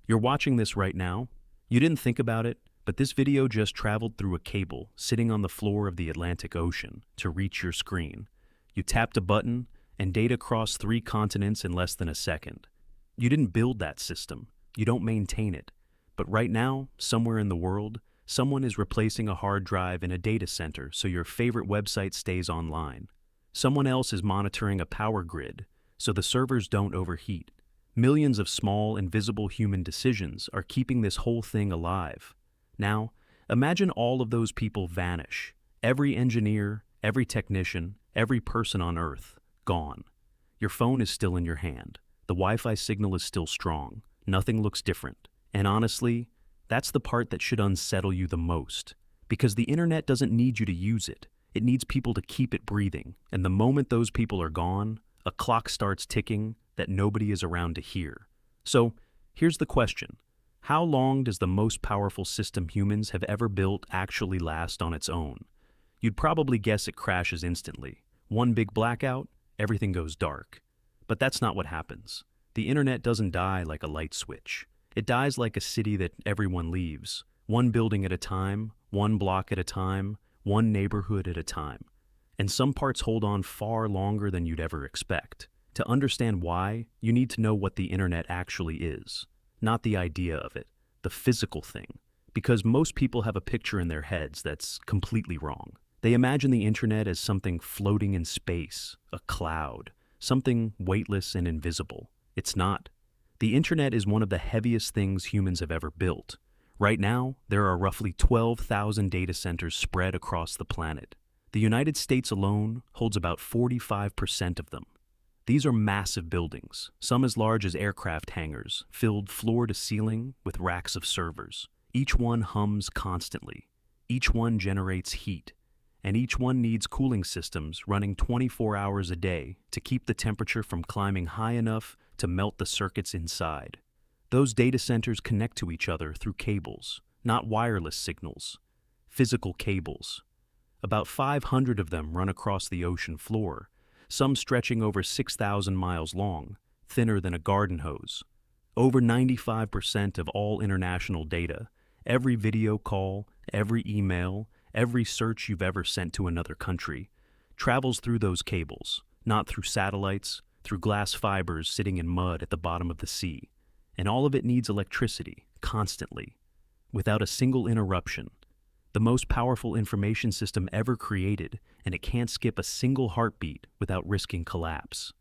You're watching this right now. You didn't think about it, but this video just traveled through a cable sitting on the floor of the Atlantic Ocean to reach your screen. You tapped a button, and data crossed 3 continents in less than a second. You didn't build that system. You don't maintain it. But right now, somewhere in the world, someone is replacing a hard drive in a data center so your favorite website stays online. Someone else is monitoring a power grid so the servers don't overheat. Millions of small, invisible human decisions are keeping this whole thing alive. Now, imagine all of those people vanish. Every engineer, every technician, every person on Earth, gone. Your phone is still in your hand. The Wi-Fi signal is still strong. Nothing looks different. And honestly, that's the part that should unsettle you the most. Because the internet doesn't need you to use it. It needs people to keep it breathing. And the moment those people are gone, a clock starts ticking that nobody is around to hear. So, here's the question. How long does the most powerful system humans have ever built actually last on its own? You'd probably guess it crashes instantly. One big blackout, everything goes dark. But that's not what happens. The internet doesn't die like a light switch. It dies like a city that everyone leaves, one building at a time, one block at a time, one neighborhood at a time. And some parts hold on far longer than you'd ever expect. To understand why, you need to know what the internet actually is, not the idea of it, the physical thing. Because most people have a picture in their heads that's completely wrong. They imagine the internet as something floating in space, a cloud, something weightless and invisible. It's not. The internet is one of the heaviest things humans have ever built. Right now, there are roughly 12,000 data centers spread across the planet. The United States alone holds about 45% of them. These are massive buildings, some as large as aircraft hangars, filled floor to ceiling with racks of servers. Each one hums constantly. Each one generates heat. And each one needs cooling systems running 24 hours a day to keep the temperature from climbing high enough to melt the circuits inside. Those data centers connect to each other through cables, not wireless signals, physical cables. About 500 of them run across the ocean floor, some stretching over 6,000 miles long, thinner than a garden hose. Over 95% of all international data, every video call, every email, every search you've ever sent to another country, travels through those cables, not through satellites, through glass fibers sitting in mud at the bottom of the sea. And all of it needs electricity, constantly, without a single interruption. The most powerful information system ever created, and it can't skip a single heartbeat without risking collapse.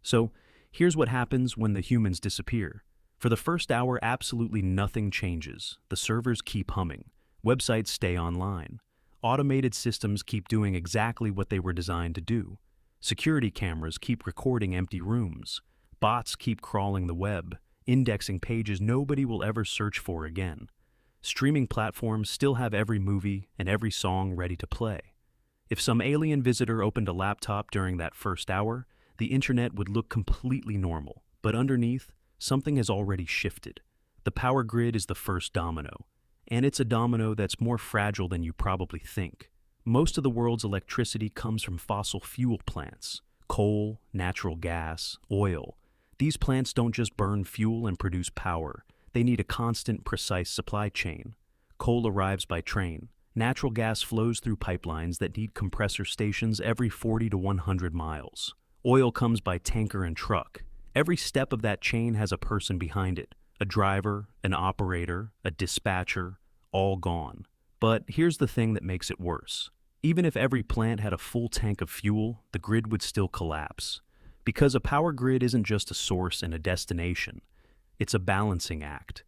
So, here's what happens when the humans disappear. For the first hour, absolutely nothing changes. The servers keep humming. Websites stay online. Automated systems keep doing exactly what they were designed to do. Security cameras keep recording empty rooms. Bots keep crawling the web, indexing pages nobody will ever search for again. Streaming platforms still have every movie and every song ready to play. If some alien visitor opened a laptop during that first hour, the internet would look completely normal. But underneath, something has already shifted. The power grid is the first domino. And it's a domino that's more fragile than you probably think. Most of the world's electricity comes from fossil fuel plants. Coal, natural gas, oil. These plants don't just burn fuel and produce power. They need a constant, precise supply chain. Coal arrives by train. Natural gas flows through pipelines that need compressor stations every 40 to 100 miles. Oil comes by tanker and truck. Every step of that chain has a person behind it. A driver, an operator, a dispatcher, all gone. But here's the thing that makes it worse. Even if every plant had a full tank of fuel, the grid would still collapse. Because a power grid isn't just a source and a destination. It's a balancing act.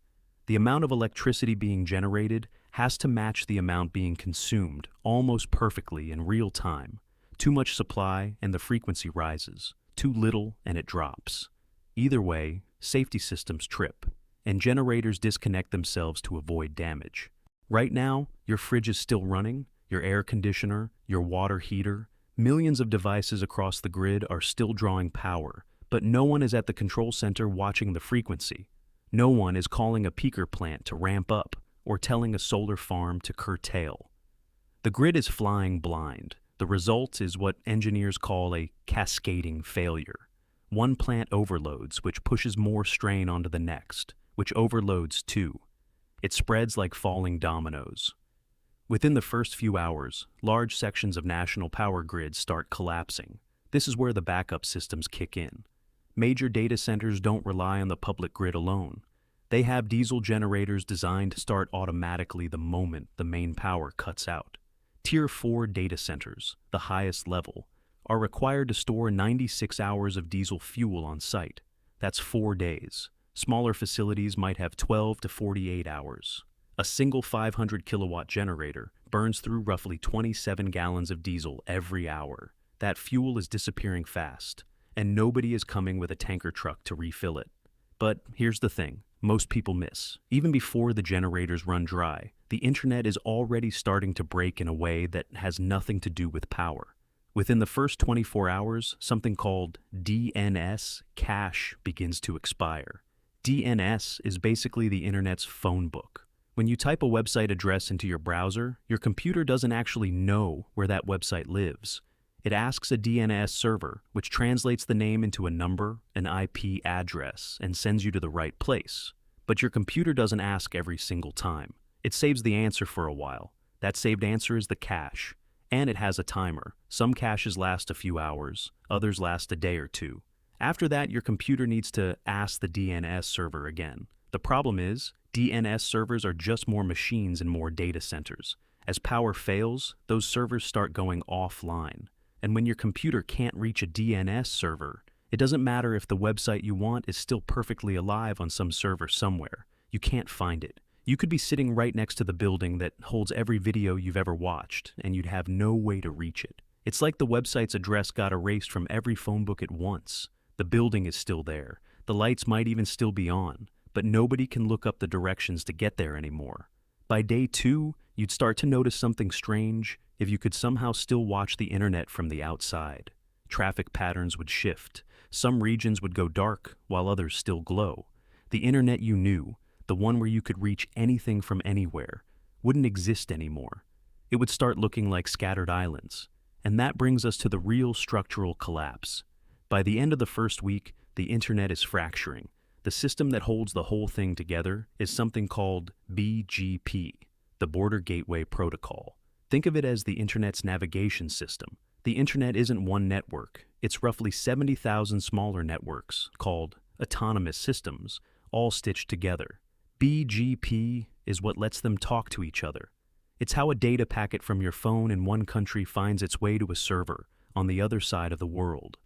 The amount of electricity being generated has to match the amount being consumed almost perfectly in real time. Too much supply and the frequency rises. Too little and it drops. Either way, safety systems trip, and generators disconnect themselves to avoid damage. Right now, your fridge is still running, your air conditioner, your water heater. Millions of devices across the grid are still drawing power, but no one is at the control center watching the frequency. No one is calling a peaker plant to ramp up or telling a solar farm to curtail. The grid is flying blind. The result is what engineers call a cascading failure. One plant overloads, which pushes more strain onto the next, which overloads too. It spreads like falling dominoes. Within the first few hours, large sections of national power grids start collapsing. This is where the backup systems kick in. Major data centers don't rely on the public grid alone. They have diesel generators designed to start automatically the moment the main power cuts out. Tier 4 data centers, the highest level, are required to store 96 hours of diesel fuel on site. That's 4 days. Smaller facilities might have 12 to 48 hours. A single 500 kilowatt generator burns through roughly 27 gallons of diesel every hour. That fuel is disappearing fast, and nobody is coming with a tanker truck to refill it. But here's the thing most people miss. Even before the generators run dry, the internet is already starting to break in a way that has nothing to do with power. Within the first 24 hours, something called DNS cache begins to expire. DNS is basically the internet's phone book. When you type a website address into your browser, your computer doesn't actually know where that website lives. It asks a DNS server, which translates the name into a number, an IP address, and sends you to the right place. But your computer doesn't ask every single time. It saves the answer for a while. That saved answer is the cache, and it has a timer. Some caches last a few hours, others last a day or two. After that, your computer needs to ask the DNS server again. The problem is, DNS servers are just more machines and more data centers. As power fails, those servers start going offline. And when your computer can't reach a DNS server, it doesn't matter if the website you want is still perfectly alive on some server somewhere. You can't find it. You could be sitting right next to the building that holds every video you've ever watched, and you'd have no way to reach it. It's like the website's address got erased from every phone book at once. The building is still there. The lights might even still be on, but nobody can look up the directions to get there anymore. By day 2, you'd start to notice something strange if you could somehow still watch the internet from the outside. Traffic patterns would shift. Some regions would go dark while others still glow. The internet you knew, the one where you could reach anything from anywhere, wouldn't exist anymore. It would start looking like scattered islands. And that brings us to the real structural collapse. By the end of the first week, the internet is fracturing. The system that holds the whole thing together is something called BGP, the Border Gateway Protocol. Think of it as the internet's navigation system. The internet isn't one network. It's roughly 70,000 smaller networks called autonomous systems, all stitched together. BGP is what lets them talk to each other. It's how a data packet from your phone in one country finds its way to a server on the other side of the world.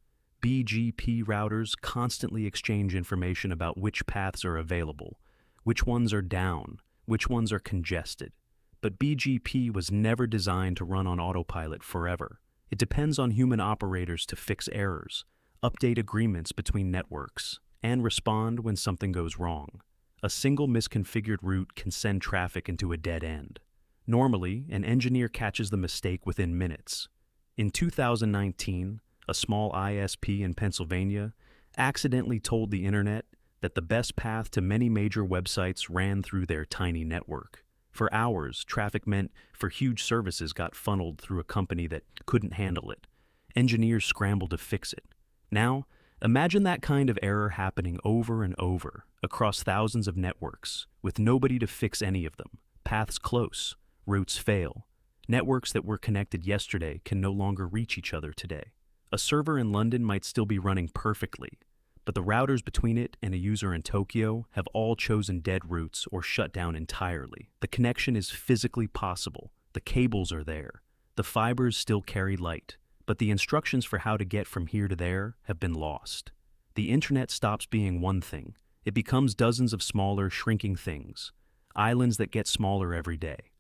BGP routers constantly exchange information about which paths are available, which ones are down, which ones are congested. But BGP was never designed to run on autopilot forever. It depends on human operators to fix errors, update agreements between networks, and respond when something goes wrong. A single misconfigured route can send traffic into a dead end. Normally, an engineer catches the mistake within minutes. In 2019, a small ISP in Pennsylvania accidentally told the internet that the best path to many major websites ran through their tiny network. For hours, traffic meant for huge services got funneled through a company that couldn't handle it. Engineers scrambled to fix it. Now, imagine that kind of error happening over and over across thousands of networks with nobody to fix any of them. Paths close, routes fail. Networks that were connected yesterday can no longer reach each other today. A server in London might still be running perfectly, but the routers between it and a user in Tokyo have all chosen dead routes or shut down entirely. The connection is physically possible. The cables are there. The fibers still carry light, but the instructions for how to get from here to there have been lost. The internet stops being one thing. It becomes dozens of smaller, shrinking things, islands that get smaller every day.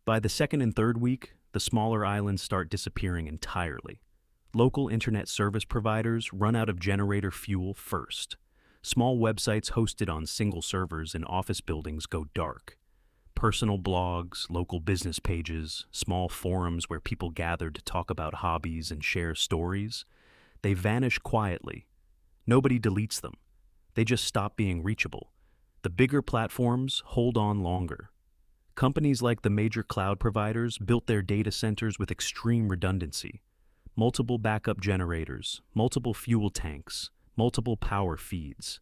By the second and third week, the smaller islands start disappearing entirely. Local internet service providers run out of generator fuel first. Small websites hosted on single servers in office buildings go dark. Personal blogs, local business pages, small forums where people gathered to talk about hobbies and share stories, they vanish quietly. Nobody deletes them. They just stop being reachable. The bigger platforms hold on longer. Companies like the major cloud providers built their data centers with extreme redundancy. Multiple backup generators, multiple fuel tanks, multiple power feeds.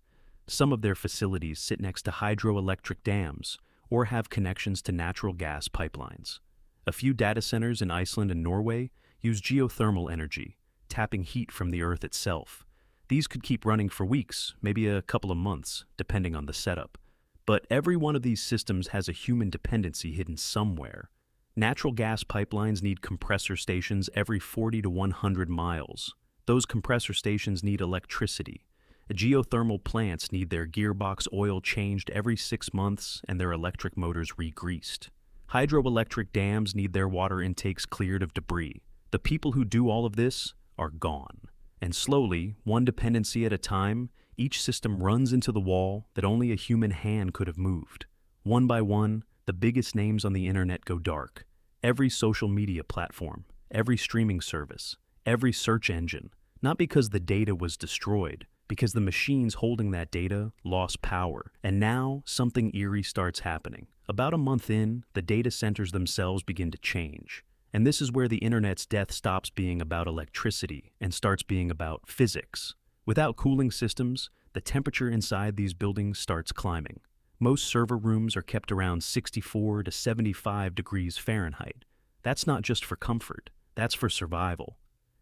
Some of their facilities sit next to hydroelectric dams or have connections to natural gas pipelines. A few data centers in Iceland and Norway use geothermal energy, tapping heat from the Earth itself. These could keep running for weeks, maybe a couple of months, depending on the setup. But every one of these systems has a human dependency hidden somewhere. Natural gas pipelines need compressor stations every 40 to 100 miles. Those compressor stations need electricity. Geothermal plants need their gearbox oil changed every 6 months and their electric motors re-greased. Hydroelectric dams need their water intakes cleared of debris. The people who do all of this are gone. And slowly, one dependency at a time, each system runs into the wall that only a human hand could have moved. One by one, the biggest names on the internet go dark. Every social media platform, every streaming service, every search engine. Not because the data was destroyed, because the machines holding that data lost power. And now, something eerie starts happening. About a month in, the data centers themselves begin to change. And this is where the internet's death stops being about electricity and starts being about physics. Without cooling systems, the temperature inside these buildings starts climbing. Most server rooms are kept around 64 to 75 degrees Fahrenheit. That's not just for comfort, that's for survival.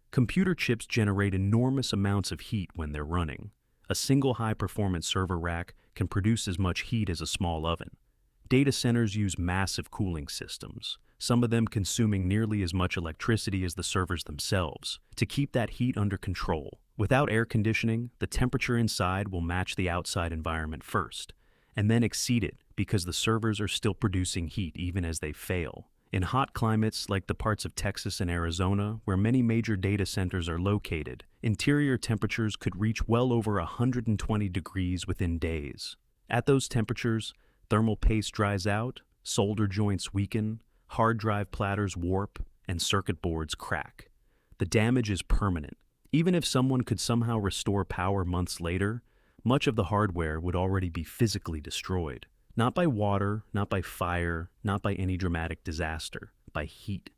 Computer chips generate enormous amounts of heat when they're running. A single high-performance server rack can produce as much heat as a small oven. Data centers use massive cooling systems, some of them consuming nearly as much electricity as the servers themselves, to keep that heat under control. Without air conditioning, the temperature inside will match the outside environment first, and then exceed it because the servers are still producing heat even as they fail. In hot climates like the parts of Texas and Arizona, where many major data centers are located, interior temperatures could reach well over 120 degrees within days. At those temperatures, thermal paste dries out, solder joints weaken, hard drive platters warp, and circuit boards crack. The damage is permanent. Even if someone could somehow restore power months later, much of the hardware would already be physically destroyed. Not by water, not by fire, not by any dramatic disaster, by heat.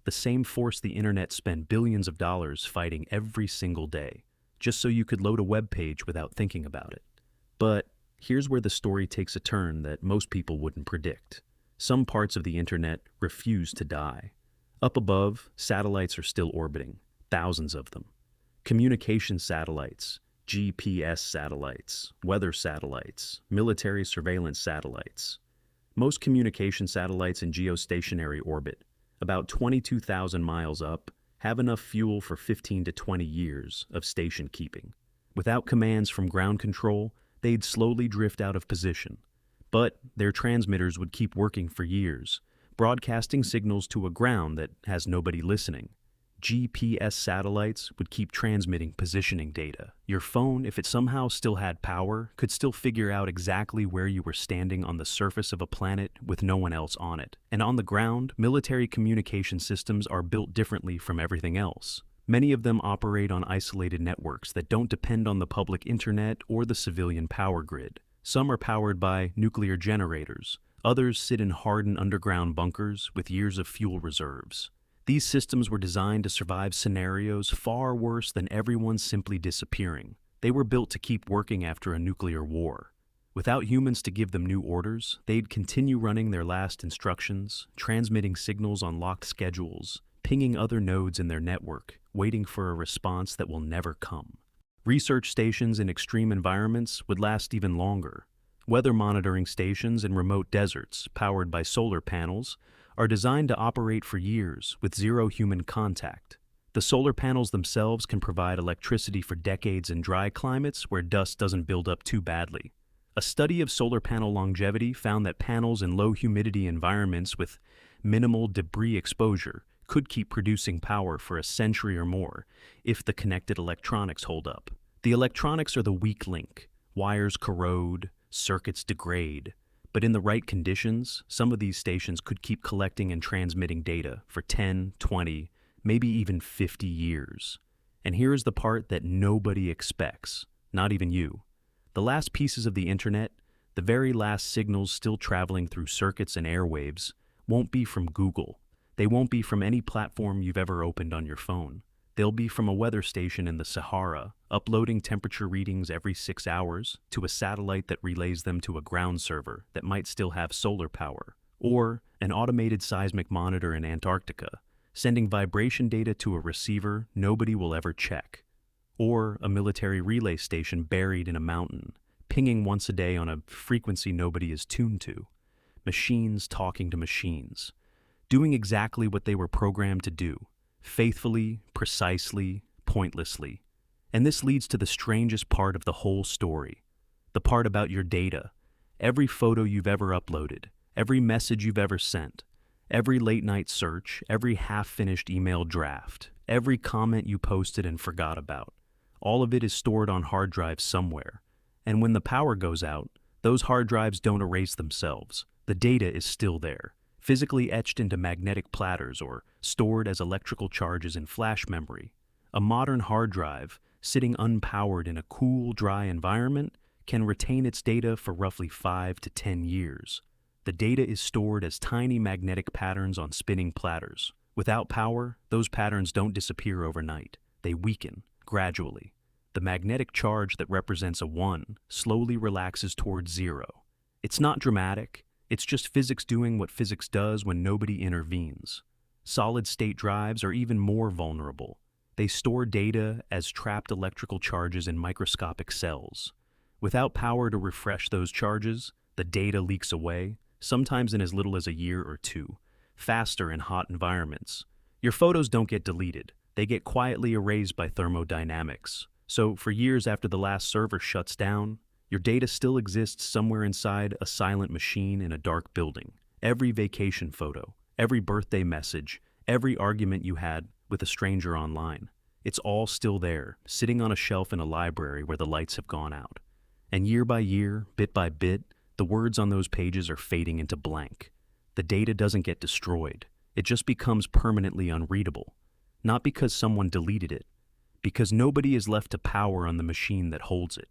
The same force the internet spent billions of dollars fighting every single day, just so you could load a web page without thinking about it. But here's where the story takes a turn that most people wouldn't predict. Some parts of the internet refuse to die. Up above, satellites are still orbiting, thousands of them. Communication satellites, GPS satellites, weather satellites, military surveillance satellites. Most communication satellites in geostationary orbit, about 22,000 miles up, have enough fuel for 15 to 20 years of station keeping. Without commands from ground control, they'd slowly drift out of position. But their transmitters would keep working for years, broadcasting signals to a ground that has nobody listening. GPS satellites would keep transmitting positioning data. Your phone, if it somehow still had power, could still figure out exactly where you were standing on the surface of a planet with no one else on it. And on the ground, military communication systems are built differently from everything else. Many of them operate on isolated networks that don't depend on the public internet or the civilian power grid. Some are powered by nuclear generators. Others sit in hardened underground bunkers with years of fuel reserves. These systems were designed to survive scenarios far worse than everyone simply disappearing. They were built to keep working after a nuclear war. Without humans to give them new orders, they'd continue running their last instructions, transmitting signals on locked schedules, pinging other nodes in their network, waiting for a response that will never come. Research stations in extreme environments would last even longer. Weather monitoring stations in remote deserts, powered by solar panels, are designed to operate for years with zero human contact. The solar panels themselves can provide electricity for decades in dry climates where dust doesn't build up too badly. A study of solar panel longevity found that panels in low humidity environments with minimal debris exposure could keep producing power for a century or more if the connected electronics hold up. The electronics are the weak link. Wires corrode, circuits degrade. But in the right conditions, some of these stations could keep collecting and transmitting data for 10, 20, maybe even 50 years. And here is the part that nobody expects, not even you. The last pieces of the internet, the very last signals still traveling through circuits and airwaves, won't be from Google. They won't be from any platform you've ever opened on your phone. They'll be from a weather station in the Sahara, uploading temperature readings every 6 hours to a satellite that relays them to a ground server that might still have solar power, or an automated seismic monitor in Antarctica, sending vibration data to a receiver nobody will ever check, or a military relay station buried in a mountain, pinging once a day on a frequency nobody is tuned to. Machines talking to machines, doing exactly what they were programmed to do, faithfully, precisely, pointlessly. And this leads to the strangest part of the whole story, the part about your data. Every photo you've ever uploaded, every message you've ever sent, every late-night search, every half-finished email draft, every comment you posted and forgot about. All of it is stored on hard drives somewhere. And when the power goes out, those hard drives don't erase themselves. The data is still there, physically etched into magnetic platters or stored as electrical charges in flash memory. A modern hard drive, sitting unpowered in a cool, dry environment, can retain its data for roughly 5 to 10 years. The data is stored as tiny magnetic patterns on spinning platters. Without power, those patterns don't disappear overnight. They weaken, gradually. The magnetic charge that represents a 1 slowly relaxes towards 0. It's not dramatic. It's just physics doing what physics does when nobody intervenes. Solid-state drives are even more vulnerable. They store data as trapped electrical charges in microscopic cells. Without power to refresh those charges, the data leaks away, sometimes in as little as a year or two, faster in hot environments. Your photos don't get deleted. They get quietly erased by thermodynamics. So for years after the last server shuts down, your data still exists somewhere inside a silent machine in a dark building. Every vacation photo, every birthday message, every argument you had with a stranger online. It's all still there, sitting on a shelf in a library where the lights have gone out. And year by year, bit by bit, the words on those pages are fading into blank. The data doesn't get destroyed. It just becomes permanently unreadable. Not because someone deleted it, because nobody is left to power on the machine that holds it.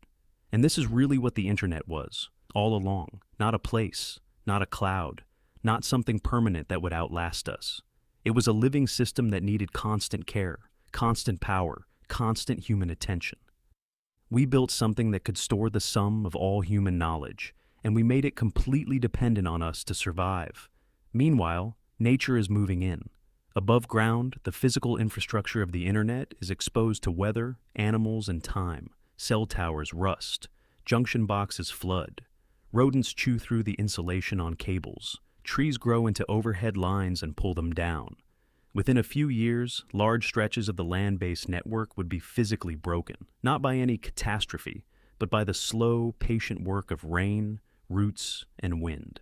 And this is really what the internet was, all along. Not a place, not a cloud, not something permanent that would outlast us. It was a living system that needed constant care, constant power, constant human attention. We built something that could store the sum of all human knowledge, and we made it completely dependent on us to survive. Meanwhile, nature is moving in. Above ground, the physical infrastructure of the internet is exposed to weather, animals, and time. Cell towers rust, junction boxes flood, rodents chew through the insulation on cables, trees grow into overhead lines and pull them down. Within a few years, large stretches of the land-based network would be physically broken, not by any catastrophe, but by the slow, patient work of rain, roots, and wind.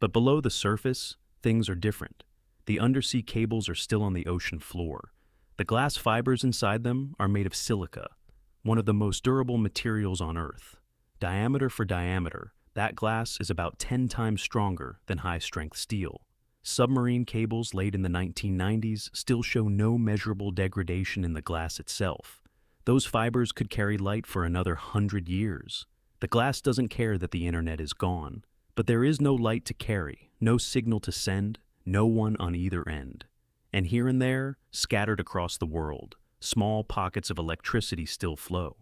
But below the surface, things are different. The undersea cables are still on the ocean floor. The glass fibers inside them are made of silica, one of the most durable materials on Earth. Diameter for diameter, that glass is about 10 times stronger than high-strength steel. Submarine cables laid in the 1990s still show no measurable degradation in the glass itself. Those fibers could carry light for another 100 years. The glass doesn't care that the internet is gone, but there is no light to carry, no signal to send, no one on either end. And here and there, scattered across the world, small pockets of electricity still flow.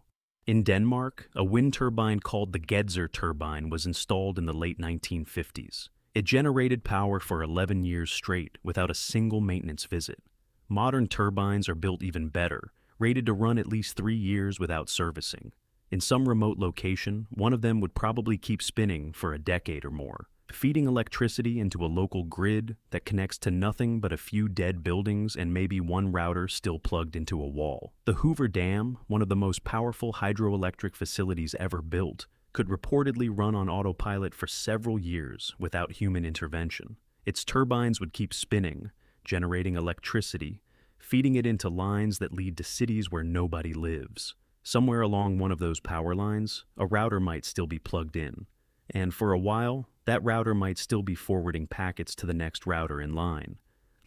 In Denmark, a wind turbine called the Gedser turbine was installed in the late 1950s. It generated power for 11 years straight without a single maintenance visit. Modern turbines are built even better, rated to run at least 3 years without servicing. In some remote location, one of them would probably keep spinning for a decade or more, feeding electricity into a local grid that connects to nothing but a few dead buildings and maybe one router still plugged into a wall. The Hoover Dam, one of the most powerful hydroelectric facilities ever built, could reportedly run on autopilot for several years without human intervention. Its turbines would keep spinning, generating electricity, feeding it into lines that lead to cities where nobody lives. Somewhere along one of those power lines, a router might still be plugged in. And for a while, that router might still be forwarding packets to the next router in line.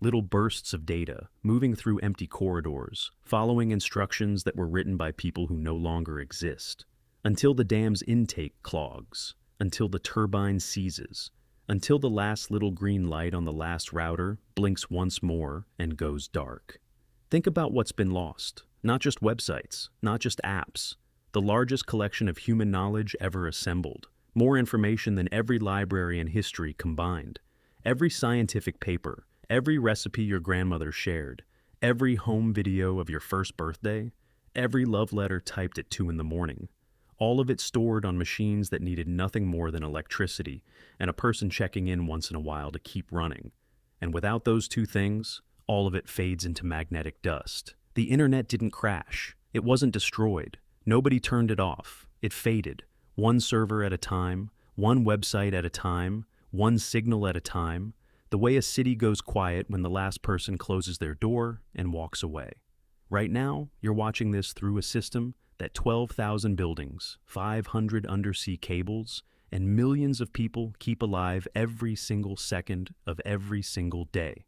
Little bursts of data, moving through empty corridors, following instructions that were written by people who no longer exist. Until the dam's intake clogs, until the turbine seizes, until the last little green light on the last router blinks once more and goes dark. Think about what's been lost. Not just websites, not just apps. The largest collection of human knowledge ever assembled. More information than every library in history combined. Every scientific paper, every recipe your grandmother shared, every home video of your first birthday, every love letter typed at 2 in the morning. All of it stored on machines that needed nothing more than electricity and a person checking in once in a while to keep running. And without those two things, all of it fades into magnetic dust. The internet didn't crash. It wasn't destroyed. Nobody turned it off. It faded. One server at a time, one website at a time, one signal at a time, the way a city goes quiet when the last person closes their door and walks away. Right now, you're watching this through a system that 12,000 buildings, 500 undersea cables, and millions of people keep alive every single second of every single day.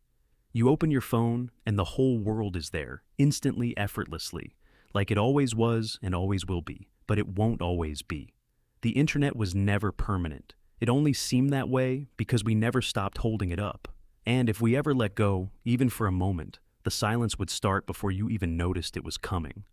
You open your phone and the whole world is there, instantly, effortlessly, like it always was and always will be, but it won't always be. The internet was never permanent. It only seemed that way because we never stopped holding it up. And if we ever let go, even for a moment, the silence would start before you even noticed it was coming.